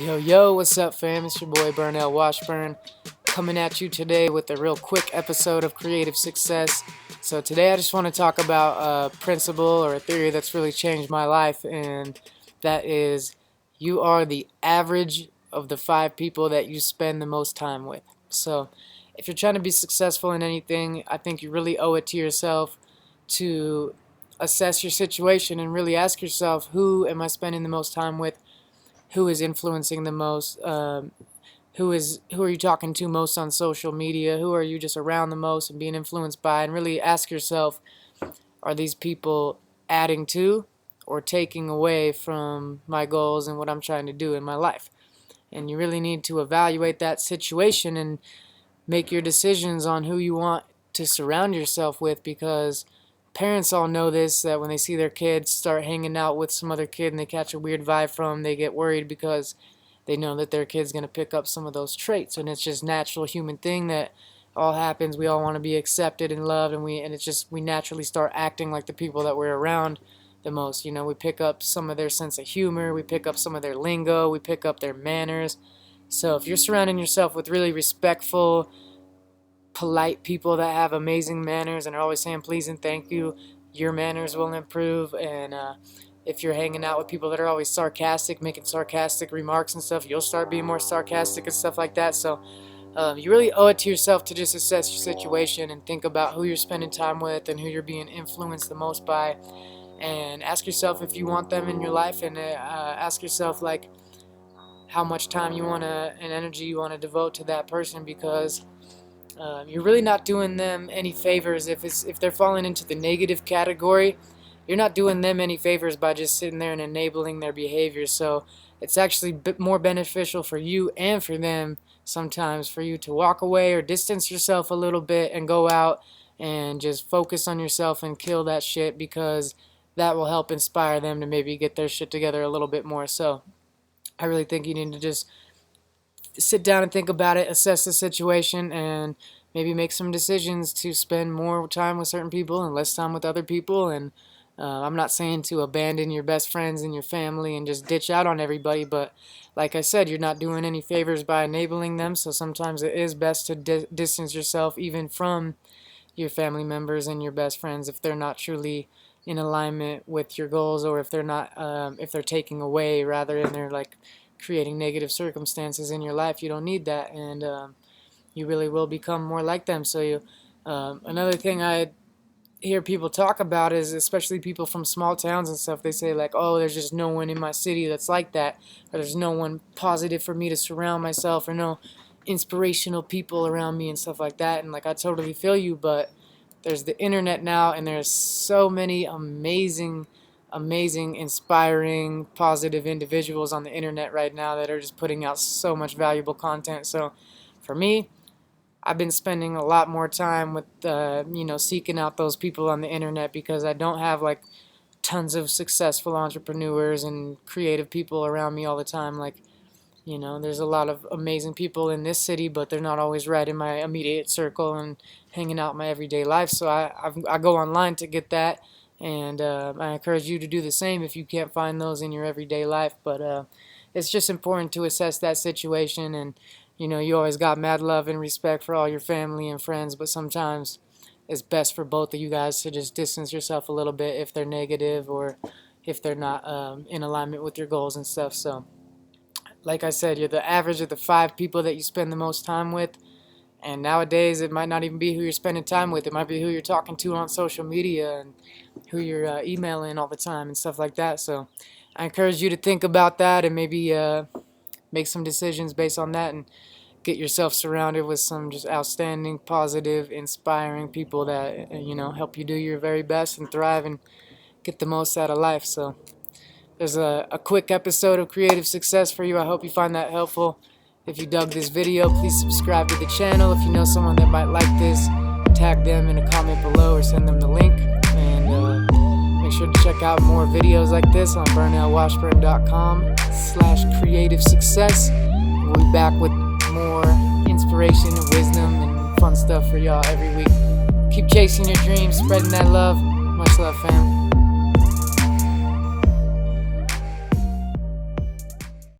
Yo, what's up, fam? It's your boy Burnell Washburn coming at you today with a real quick episode of Creative Success. So today I just want to talk about a principle or a theory that's really changed my life, and that is you are the average of the 5 people that you spend the most time with. So if you're trying to be successful in anything, I think you really owe it to yourself to assess your situation and really ask yourself, who am I spending the most time with? Who is influencing the most? Who are you talking to most on social media? Who are you just around the most and being influenced by? And really ask yourself, are these people adding to or taking away from my goals and what I'm trying to do in my life? And you really need to evaluate that situation and make your decisions on who you want to surround yourself with, because parents all know this, that when they see their kids start hanging out with some other kid and they catch a weird vibe from them, they get worried because they know that their kid's going to pick up some of those traits. And it's just natural human thing that all happens. We all want to be accepted and loved, and it's just we naturally start acting like the people that we're around the most. You know, we pick up some of their sense of humor, we pick up some of their lingo, we pick up their manners. So if you're surrounding yourself with really respectful, polite people that have amazing manners and are always saying please and thank you, your manners will improve. And if you're hanging out with people that are always sarcastic, making sarcastic remarks and stuff, you'll start being more sarcastic and stuff like that. So you really owe it to yourself to just assess your situation and think about who you're spending time with and who you're being influenced the most by, and ask yourself if you want them in your life, and ask yourself like how much time you want to and energy you want to devote to that person, because you're really not doing them any favors if they're falling into the negative category. You're not doing them any favors by just sitting there and enabling their behavior. So it's actually a bit more beneficial for you and for them sometimes for you to walk away or distance yourself a little bit and go out and just focus on yourself and kill that shit, because that will help inspire them to maybe get their shit together a little bit more. So I really think you need to just sit down and think about it, assess the situation, and maybe make some decisions to spend more time with certain people and less time with other people. And I'm not saying to abandon your best friends and your family and just ditch out on everybody, but like I said, you're not doing any favors by enabling them. So sometimes it is best to distance yourself even from your family members and your best friends if they're not truly in alignment with your goals, or if they're not if they're taking away rather than they're like creating negative circumstances in your life. You don't need that, and you really will become more like them. So you another thing I hear people talk about is, especially people from small towns and stuff, they say like, oh, there's just no one in my city that's like that, or there's no one positive for me to surround myself, or no inspirational people around me and stuff like that. And like, I totally feel you, but there's the internet now, and there's so many amazing, inspiring, positive individuals on the internet right now that are just putting out so much valuable content. So for me, I've been spending a lot more time with seeking out those people on the internet, because I don't have like tons of successful entrepreneurs and creative people around me all the time. Like, there's a lot of amazing people in this city, but they're not always right in my immediate circle and hanging out in my everyday life. So I go online to get that, and I encourage you to do the same if you can't find those in your everyday life. But it's just important to assess that situation, and you always got mad love and respect for all your family and friends, but sometimes it's best for both of you guys to just distance yourself a little bit if they're negative or if they're not in alignment with your goals and stuff. So like I said, you're the average of the 5 people that you spend the most time with. And nowadays, it might not even be who you're spending time with. It might be who you're talking to on social media and who you're emailing all the time and stuff like that. So I encourage you to think about that and maybe make some decisions based on that, and get yourself surrounded with some just outstanding, positive, inspiring people that help you do your very best and thrive and get the most out of life. So there's a quick episode of Creative Success for you. I hope you find that helpful. If you dug this video, please subscribe to the channel. If you know someone that might like this, tag them in a comment below or send them the link. And make sure to check out more videos like this on burnellwashburn.com/creative success. We'll be back with more inspiration and wisdom and fun stuff for y'all every week. Keep chasing your dreams, spreading that love. Much love, fam.